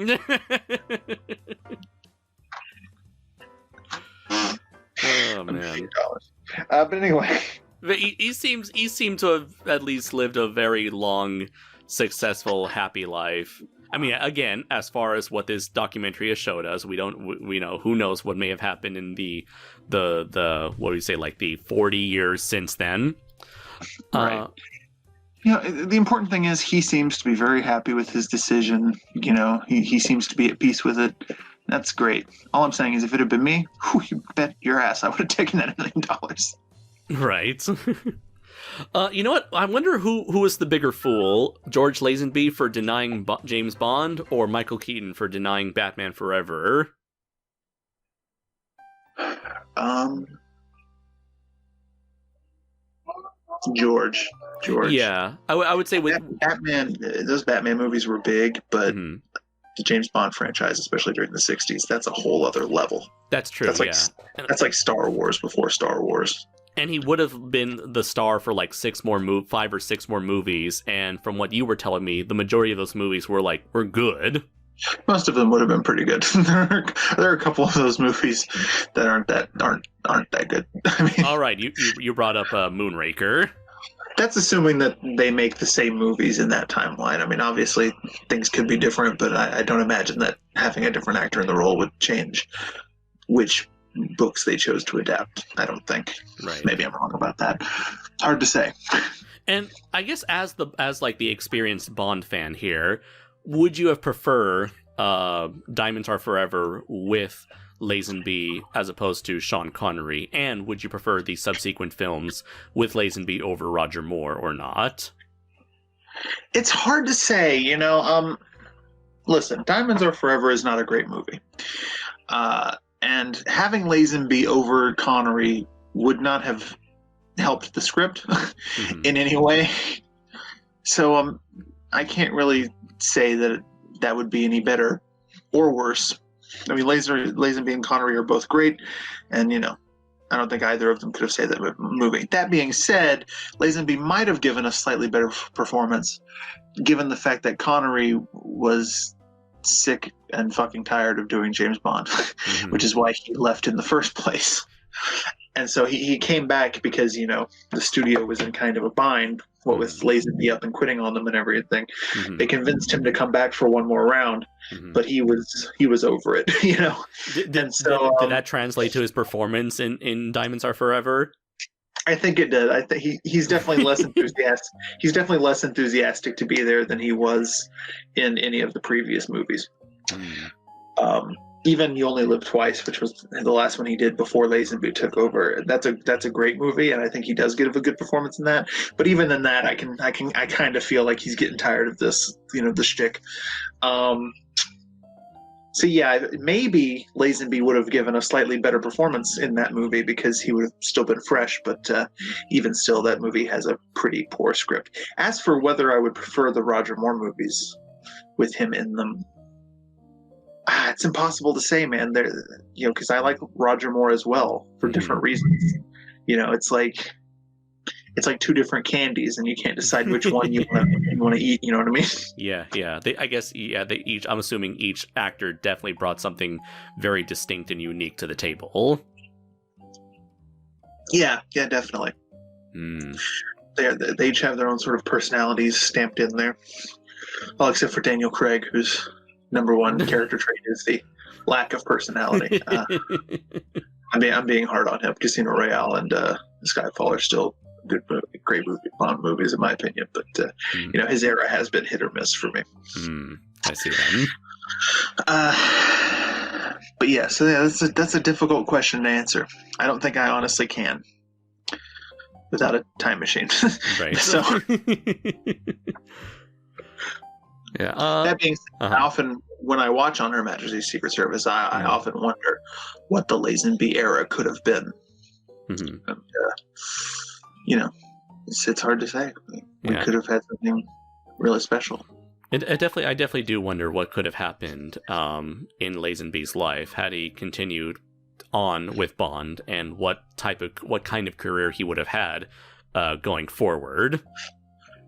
Oh man. But anyway, he seemed to have at least lived a very long, successful, happy life. I mean, again, as far as what this documentary has showed us, we know who knows what may have happened in the what do you say, like the 40 years since then. Right. The important thing is he seems to be very happy with his decision. He seems to be at peace with it. That's great. All I'm saying is if it had been me, you bet your ass I would have taken that $1 million. Right. You know what? I wonder who was the bigger fool, George Lazenby for denying James Bond, or Michael Keaton for denying Batman Forever? George. Yeah, I would say with Batman, those Batman movies were big, but the James Bond franchise, especially during the 60s, that's a whole other level. That's true. That's like Star Wars before Star Wars. And he would have been the star for like 5 or 6 more movies. And from what you were telling me, the majority of those movies were good. Most of them would have been pretty good. there are a couple of those movies that aren't that good. I mean, all right, you brought up Moonraker. That's assuming that they make the same movies in that timeline. I mean, obviously things could be different, but I don't imagine that having a different actor in the role would change which books they chose to adapt. I don't think. Right. Maybe I'm wrong about that. It's hard to say. And I guess as the experienced Bond fan here, would you have preferred Diamonds Are Forever with Lazenby as opposed to Sean Connery? And would you prefer the subsequent films with Lazenby over Roger Moore or not? It's hard to say, listen, Diamonds Are Forever is not a great movie. And having Lazenby over Connery would not have helped the script in any way. So I can't really say that would be any better or worse. I mean, Lazenby and Connery are both great, and I don't think either of them could have saved that movie. That being said, Lazenby might have given a slightly better performance, given the fact that Connery was sick and fucking tired of doing James Bond, which is why he left in the first place. And so he came back because, the studio was in kind of a bind, what with Lazenby up and quitting on them and everything. They convinced him to come back for one more round, but he was over it, Did that translate to his performance in Diamonds Are Forever? I think it did. I think he's definitely less enthusiastic. He's definitely less enthusiastic to be there than he was in any of the previous movies. Even You Only Live Twice, which was the last one he did before Lazenby took over. That's a great movie, and I think he does give a good performance in that. But even in that, I kind of feel like he's getting tired of this, the shtick. So yeah, maybe Lazenby would have given a slightly better performance in that movie because he would have still been fresh, but even still, that movie has a pretty poor script. As for whether I would prefer the Roger Moore movies with him in them, it's impossible to say, man. Because I like Roger Moore as well for different reasons. It's like two different candies, and you can't decide which one you want to eat. You know what I mean? Yeah. I'm assuming each actor definitely brought something very distinct and unique to the table. Yeah, definitely. They each have their own sort of personalities stamped in there. Well, except for Daniel Craig, whose number one character trait is the lack of personality. I'm being hard on him. Casino Royale and Skyfall are still great Bond movies in my opinion, but his era has been hit or miss for me. I see that. But yeah, so that's a difficult question to answer. I don't think I honestly can without a time machine. Right. So yeah. That being said, often when I watch On Her Majesty's Secret Service, I often wonder what the Lazenby era could have been. And, it's hard to say. We could have had something really special. I definitely do wonder what could have happened in Lazenby's life had he continued on with Bond, and what kind of career he would have had going forward.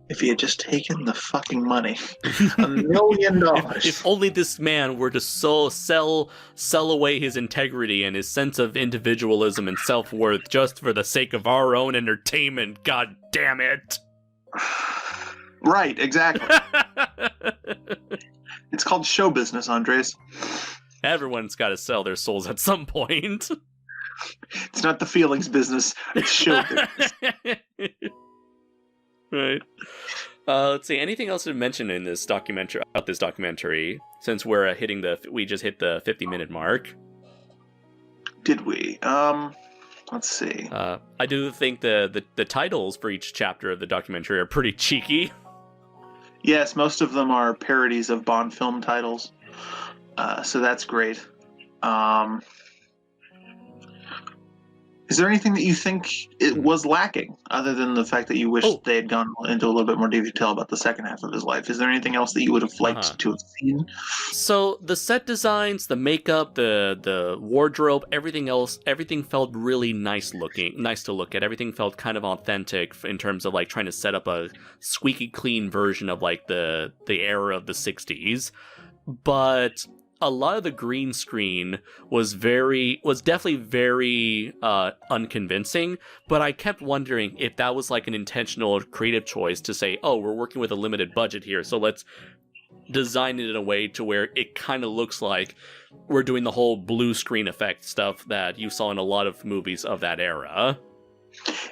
If he had just taken the fucking money, $1 million. If only this man were to sell away his integrity and his sense of individualism and self-worth just for the sake of our own entertainment. God damn it! Right, exactly. It's called show business, Andres. Everyone's got to sell their souls at some point. It's not the feelings business, it's show business. Right. Let's see. Anything else to mention in this documentary about this documentary? Since we're we just hit the 50-minute mark. Did we? Let's see. I do think the titles for each chapter of the documentary are pretty cheeky. Yes, most of them are parodies of Bond film titles. So that's great. Is there anything that you think it was lacking, other than the fact that you wish they had gone into a little bit more detail about the second half of his life? Is there anything else that you would have liked to have seen? So the set designs, the makeup, the wardrobe, everything felt really nice to look at. Everything felt kind of authentic in terms of like trying to set up a squeaky clean version of like the era of the 60s. But a lot of the green screen was definitely very unconvincing, but I kept wondering if that was like an intentional creative choice to say, oh, we're working with a limited budget here, so let's design it in a way to where it kind of looks like we're doing the whole blue screen effect stuff that you saw in a lot of movies of that era.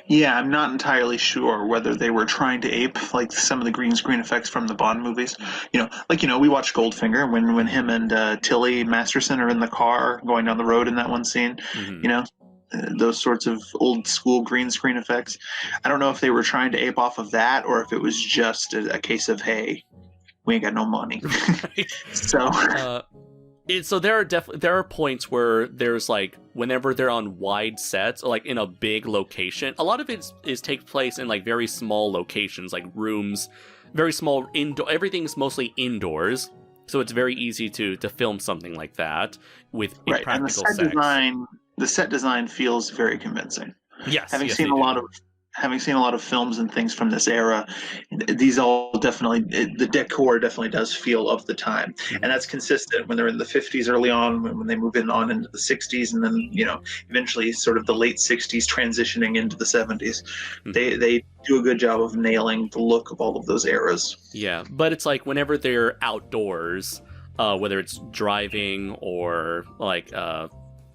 Yeah, I'm not entirely sure whether they were trying to ape like some of the green screen effects from the Bond movies. We watched Goldfinger when him and Tilly Masterson are in the car going down the road in that one scene. Mm-hmm. Those sorts of old school green screen effects. I don't know if they were trying to ape off of that or if it was just a case of, hey, we ain't got no money. So there are points where there's like whenever they're on wide sets or like in a big location, a lot of it takes place in like very small locations, like rooms, very small indoor. Everything's mostly indoors, so it's very easy to film something like that with practical and the set design feels very convincing. Yes, having seen a lot of films and things from this era, these all definitely, the decor definitely does feel of the time. Mm-hmm. And that's consistent when they're in the 50s early on, when they move on into the 60s, and then, eventually sort of the late 60s transitioning into the 70s. Mm-hmm. They do a good job of nailing the look of all of those eras. Yeah, but it's like whenever they're outdoors, whether it's driving or like...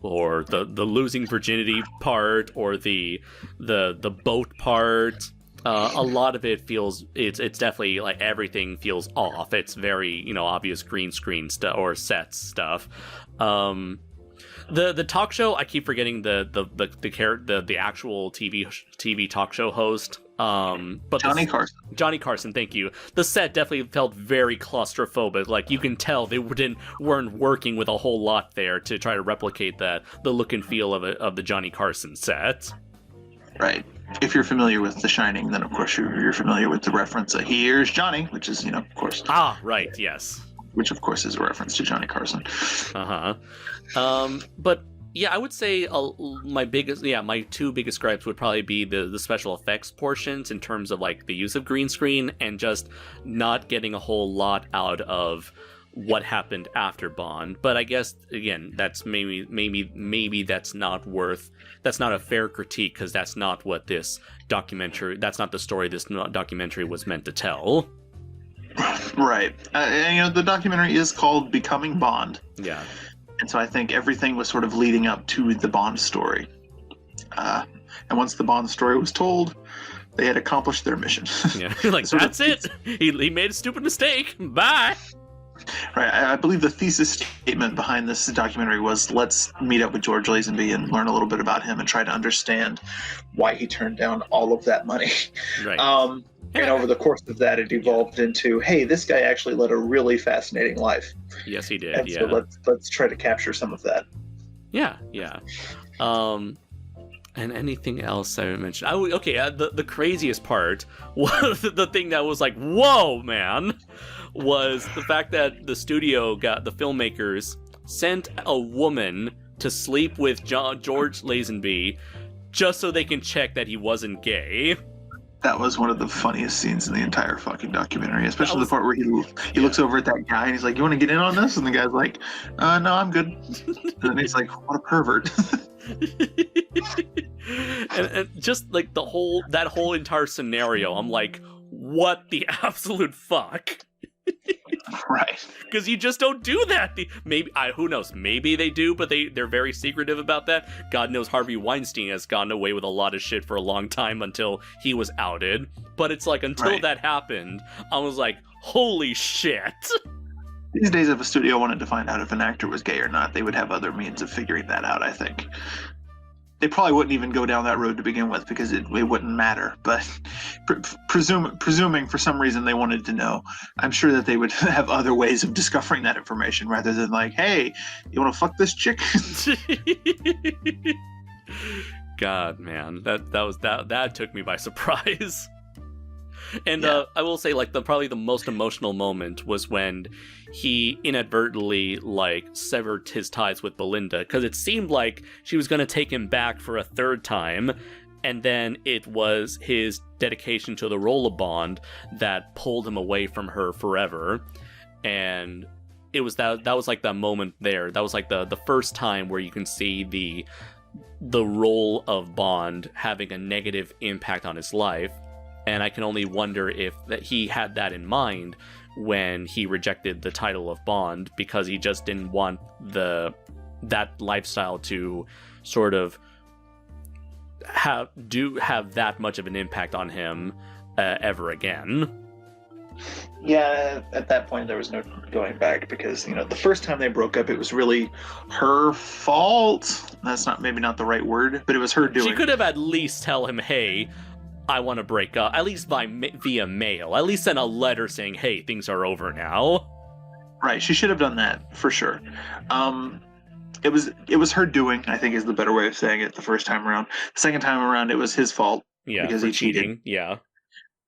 or the losing virginity part, or the boat part. A lot of it feels it's definitely like everything feels off. It's very obvious green screen stuff or sets stuff. The talk show, I keep forgetting the actual TV talk show host. But Johnny Carson, thank you. The set definitely felt very claustrophobic. Like you can tell they weren't working with a whole lot there to try to replicate the look and feel of the Johnny Carson set. Right. If you're familiar with The Shining, then of course you're familiar with the reference. Here's Johnny, which is of course. Ah, right. Yes. Which of course is a reference to Johnny Carson. But. Yeah, I would say my two biggest gripes would probably be the special effects portions in terms of like the use of green screen and just not getting a whole lot out of what happened after Bond. But I guess again, that's maybe that's not a fair critique because that's not what that's not the story this documentary was meant to tell. Right. And the documentary is called Becoming Bond. Yeah. And so I think everything was sort of leading up to the Bond story. And once the Bond story was told, they had accomplished their mission. Yeah, like, that's it. He made a stupid mistake. Bye. Right. I believe the thesis statement behind this documentary was, let's meet up with George Lazenby and learn a little bit about him and try to understand why he turned down all of that money. Right. And over the course of that, it evolved into, hey, this guy actually led a really fascinating life. Yes, he did. And so let's try to capture some of that. Yeah. And anything else I mentioned? The craziest part was the thing that was like, whoa, man, was the fact that the filmmakers sent a woman to sleep with George Lazenby just so they can check that he wasn't gay. That was one of the funniest scenes in the entire fucking documentary, especially the part where he looks over at that guy and he's like, "You want to get in on this?" And the guy's like, "No, I'm good." And he's like, "What a pervert!" and just like that whole entire scenario, I'm like, what the absolute fuck? Right. Because you just don't do that. Maybe who knows? Maybe they do, but they're very secretive about that. God knows Harvey Weinstein has gotten away with a lot of shit for a long time until he was outed. But it's like until that happened, I was like, holy shit. These days, if a studio wanted to find out if an actor was gay or not, they would have other means of figuring that out, I think. They probably wouldn't even go down that road to begin with because it wouldn't matter. But presuming for some reason they wanted to know, I'm sure that they would have other ways of discovering that information rather than like, hey, you want to fuck this chick? God, man, that took me by surprise. And I will say, like, probably the most emotional moment was when he inadvertently, like, severed his ties with Belinda, because it seemed like she was going to take him back for a third time, and then it was his dedication to the role of Bond that pulled him away from her forever. And it was that was like that moment there. That was like the first time where you can see the role of Bond having a negative impact on his life. And I can only wonder if that he had that in mind when he rejected the title of Bond, because he just didn't want that lifestyle to sort of have that much of an impact on him ever again. Yeah, at that point there was no going back, because the first time they broke up, it was really her fault. That's maybe not the right word, but it was her doing. She could have at least tell him, hey, I want to break up, at least via mail. At least send a letter saying, hey, things are over now. Right, she should have done that, for sure. It was her doing, I think is the better way of saying it, the first time around. The second time around, it was his fault. Yeah, because he cheated. Yeah.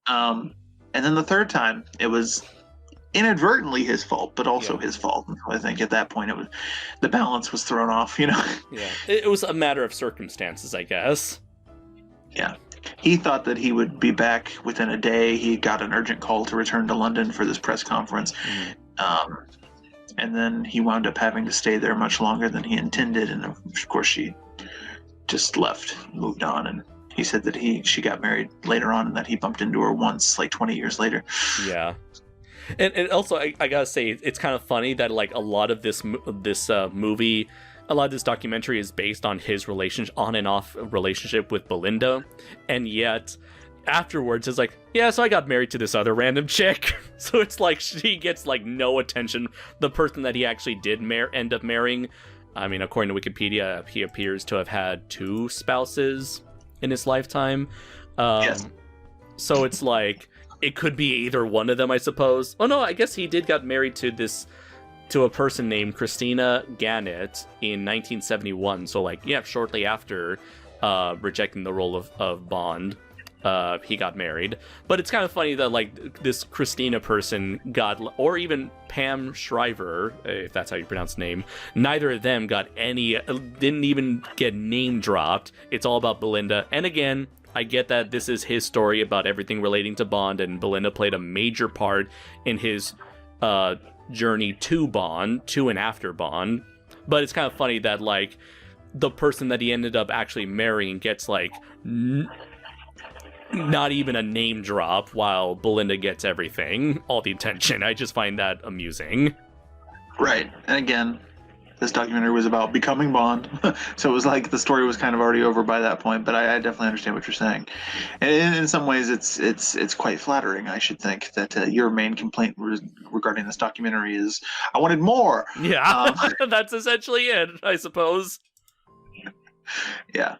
And then the third time, it was inadvertently his fault, but also his fault. So I think at that point, the balance was thrown off, Yeah, it was a matter of circumstances, I guess. Yeah. He thought that he would be back within a day. He got an urgent call to return to London for this press conference. And then he wound up having to stay there much longer than he intended. And of course, she just left, moved on. And he said that she got married later on and that he bumped into her once, like 20 years later. Yeah. And also, I gotta say, it's kind of funny that, like, a lot of this movie, a lot of this documentary is based on his on and off relationship with Belinda, and yet afterwards it's like, yeah, so I got married to this other random chick. So it's like she gets like no attention. The person that he actually did end up marrying, I mean, according to Wikipedia, he appears to have had 2 spouses in his lifetime. Yes. So it's like it could be either one of them, I suppose. Oh no, I guess he did got married to a person named Christina Gannett in 1971. So, like, yeah, shortly after rejecting the role of Bond, he got married. But it's kind of funny that, like, this Christina person or even Pam Shriver, if that's how you pronounce the name, neither of them didn't even get name dropped. It's all about Belinda. And again, I get that this is his story about everything relating to Bond, and Belinda played a major part in his journey to and after Bond. But it's kind of funny that, like, the person that he ended up actually marrying gets, like, not even a name drop, while Belinda gets everything, all the attention. I just find that amusing. Right. And again, this documentary was about becoming Bond, so it was like the story was kind of already over by that point. But I definitely understand what you're saying, and in some ways, it's quite flattering. I should think that your main complaint regarding this documentary is I wanted more. Yeah, that's essentially it, I suppose. Yeah.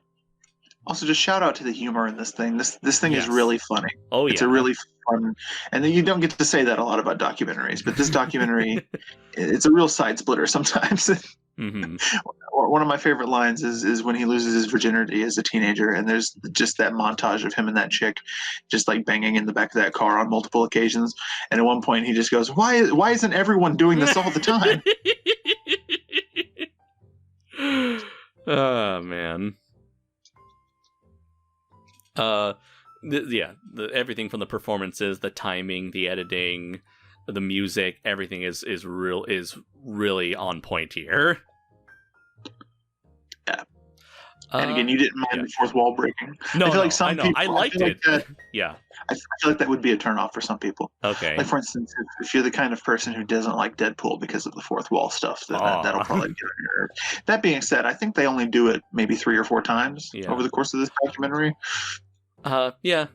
Also, just shout out to the humor in this thing. This thing is really funny. Oh yeah, it's a really fun, and then you don't get to say that a lot about documentaries, but this documentary, it's a real side splitter sometimes. Mm-hmm. One of my favorite lines is when he loses his virginity as a teenager, and there's just that montage of him and that chick just like banging in the back of that car on multiple occasions. And at one point, he just goes, "Why isn't everyone doing this all the time?" Oh man. Everything from the performances, the timing, the editing, the music, everything is really on point here. Yeah. And again, you didn't mind the fourth wall breaking. No, I feel like I know. people, I liked it. Yeah. I feel like that would be a turnoff for some people. Okay. Like, for instance, if you're the kind of person who doesn't like Deadpool because of the fourth wall stuff, then that'll probably get on your nerve. That being said, I think they only do it maybe 3 or 4 times over the course of this documentary. Yeah.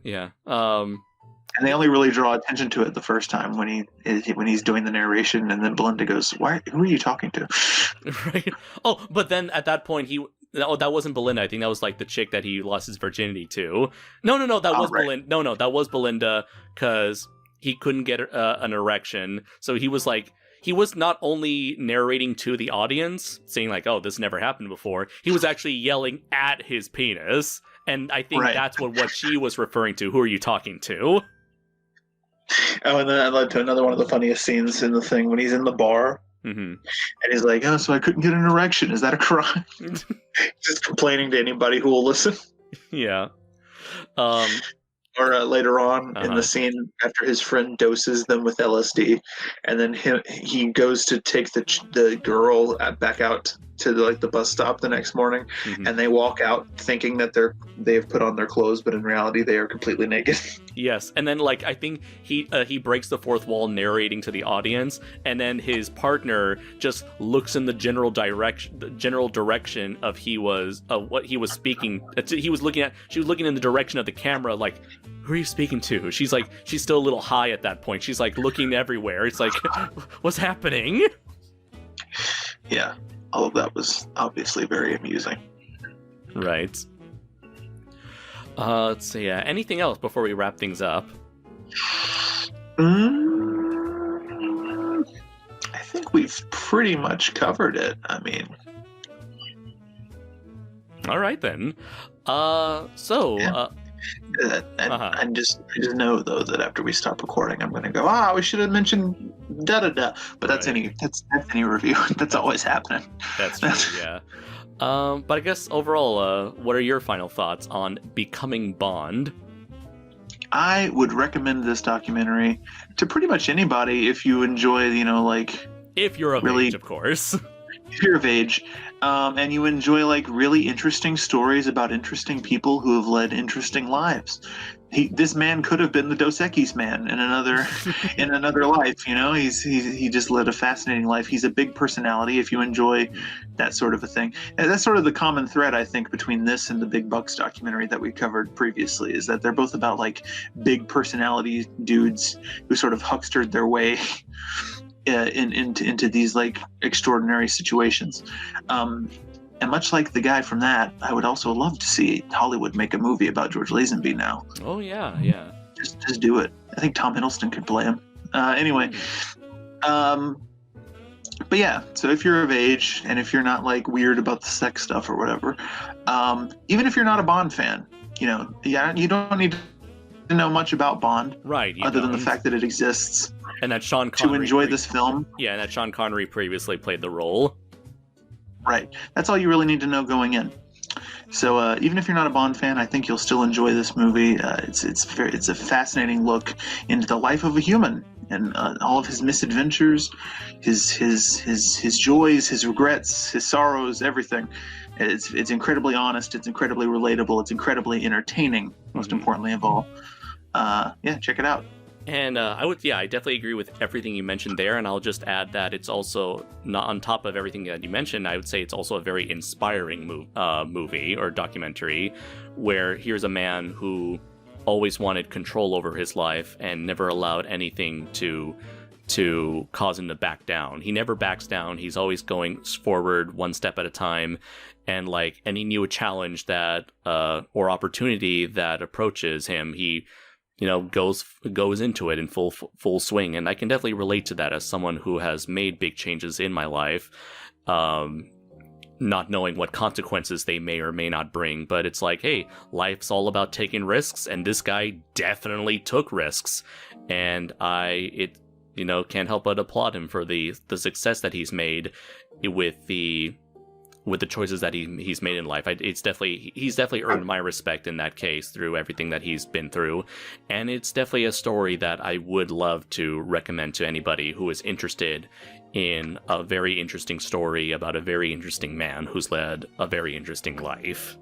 And they only really draw attention to it the first time when he's doing the narration, and then Belinda goes, "Who are you talking to?" Right. Oh, but then at that point that wasn't Belinda. I think that was like the chick that he lost his virginity to. No, that was Belinda. No, that was Belinda, because he couldn't get an erection. So he was not only narrating to the audience, saying like, "Oh, this never happened before." He was actually yelling at his penis, and I think that's what she was referring to. Who are you talking to? Oh, and then that led to another one of the funniest scenes in the thing when he's in the bar. And he's like, "Oh, so I couldn't get an erection. Is that a crime?" Just complaining to anybody who will listen. Yeah. Or later on in the scene, after his friend doses them with LSD, and then he goes to take the girl back out to the bus stop the next morning, and they walk out thinking that they've put on their clothes, but in reality they are completely naked. Yes, and then I think he breaks the fourth wall narrating to the audience, and then his partner just looks in the general direction of what he was speaking. She was looking in the direction of the camera, like, who are you speaking to? She's still a little high at that point. She's like looking everywhere. It's like, what's happening? Yeah, all of that was obviously very amusing. Right. Let's see. Anything else before we wrap things up? I think we've pretty much covered it. I mean, all right then. I just know though that after we stop recording, I'm going to go, we should have mentioned da da da. But that's any review. That's always happening. That's true. Yeah. But I guess overall, what are your final thoughts on Becoming Bond? I would recommend this documentary to pretty much anybody if you enjoy, if you're of age, of course. If you're of age, and you enjoy really interesting stories about interesting people who have led interesting lives. This man could have been the Dos Equis man in another life. He just led a fascinating life. He's a big personality. If you enjoy that sort of a thing, and that's sort of the common thread I think between this and the Big Bucks documentary that we covered previously, is that they're both about big personality dudes who sort of huckstered their way into these extraordinary situations. And much like the guy from that, I would also love to see Hollywood make a movie about George Lazenby now. Oh yeah. Just do it. I think Tom Hiddleston could play him. Anyway, but yeah. So if you're of age and if you're not weird about the sex stuff or whatever, even if you're not a Bond fan, you don't need to know much about Bond, right? Other than the fact that it exists, and that Sean Connery to enjoy this film. Yeah, and that Sean Connery previously played the role. Right. That's all you really need to know going in. So even if you're not a Bond fan, I think you'll still enjoy this movie. It's a fascinating look into the life of a human and all of his misadventures, his joys, his regrets, his sorrows, everything. It's incredibly honest. It's incredibly relatable. It's incredibly entertaining. Most importantly of all, check it out. And I definitely agree with everything you mentioned there, and I'll just add that it's also, not on top of everything that you mentioned, I would say it's also a very inspiring movie or documentary, where here's a man who always wanted control over his life and never allowed anything to cause him to back down. He never backs down. He's always going forward one step at a time, and any new challenge that or opportunity that approaches him, he goes into it in full swing. And I can definitely relate to that as someone who has made big changes in my life, not knowing what consequences they may or may not bring. But it's hey, life's all about taking risks, and this guy definitely took risks, and can't help but applaud him for the success that he's made with the choices that he's made in life. He's definitely earned my respect in that case through everything that he's been through. And it's definitely a story that I would love to recommend to anybody who is interested in a very interesting story about a very interesting man who's led a very interesting life.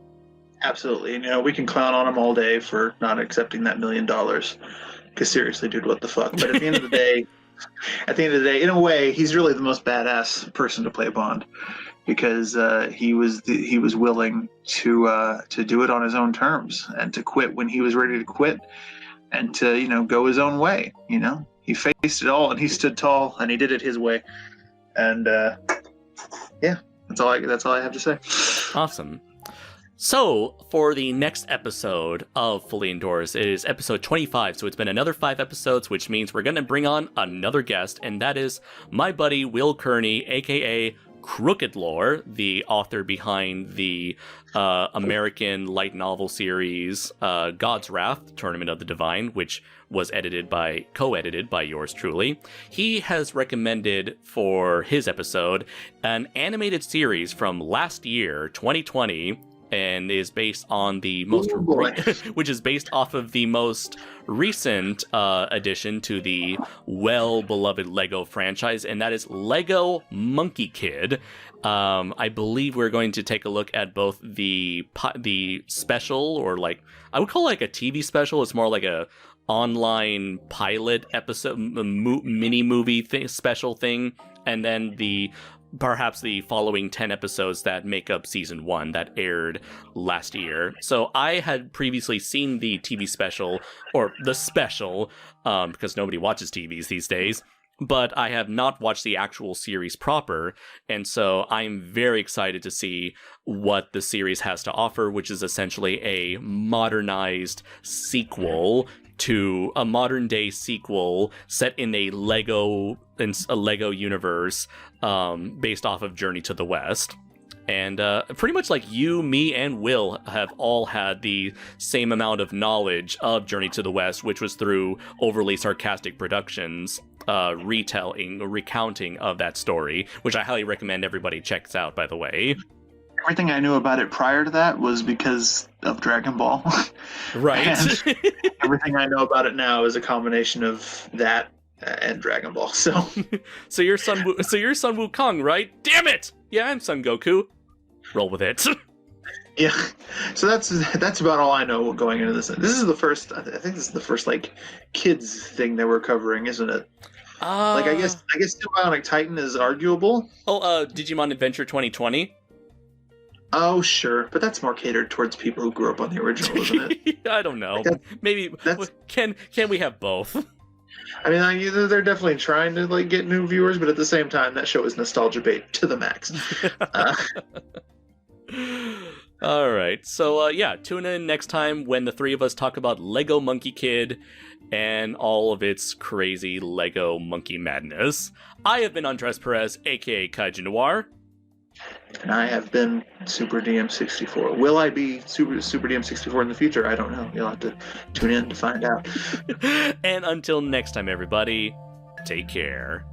Absolutely. You know, we can clown on him all day for not accepting that $1 million. Because seriously, dude, what the fuck? But at the end of the day, in a way, he's really the most badass person to play Bond, because he was willing to do it on his own terms and to quit when he was ready to quit, and to go his own way. He faced it all and he stood tall and he did it his way. And yeah, that's all I have to say. Awesome. So, for the next episode of Fully Endorsed, it is episode 25, so it's been another 5 episodes, which means we're going to bring on another guest, and that is my buddy Will Kearney, aka Crooked Lore, the author behind the American light novel series God's Wrath, Tournament of the Divine, which was co-edited by yours truly. He has recommended for his episode an animated series from last year, 2020, and is based on the most which is based off of the most recent addition to the well-beloved Lego franchise, and that is Lego Monkey Kid. I believe we're going to take a look at both the special, or I would call it a TV special. It's more like a online pilot episode, mini movie special thing, and then perhaps the following 10 episodes that make up season 1 that aired last year. So I had previously seen the TV special, or the special, because nobody watches TVs these days, but I have not watched the actual series proper, and so I'm very excited to see what the series has to offer, which is essentially a modernized sequel to a modern day sequel set in a Lego universe, based off of Journey to the West. And pretty much like you, me, and Will have all had the same amount of knowledge of Journey to the West, which was through Overly Sarcastic Productions recounting of that story, which I highly recommend everybody checks out, by the way. Everything I knew about it prior to that was because of Dragon Ball. Right. And everything I know about it now is a combination of that and Dragon Ball. So you're Sun Wukong, right? Damn it! Yeah, I'm Son Goku. Roll with it. Yeah. So that's about all I know going into this. This is the first. I think this is the first kids thing that we're covering, isn't it? I guess Steel Bionic Titan is arguable. Digimon Adventure 2020. Oh, sure, but that's more catered towards people who grew up on the original, isn't it? I don't know. Maybe can we have both? I mean, they're definitely trying to get new viewers, but at the same time, that show is nostalgia bait to the max. All right, so tune in next time when the three of us talk about Lego Monkey Kid and all of its crazy Lego monkey madness. I have been Andres Perez, aka Kaiju Noir. And I have been Super DM64. Will I be Super DM64 in the future? I don't know. You'll have to tune in to find out. And until next time, everybody, take care.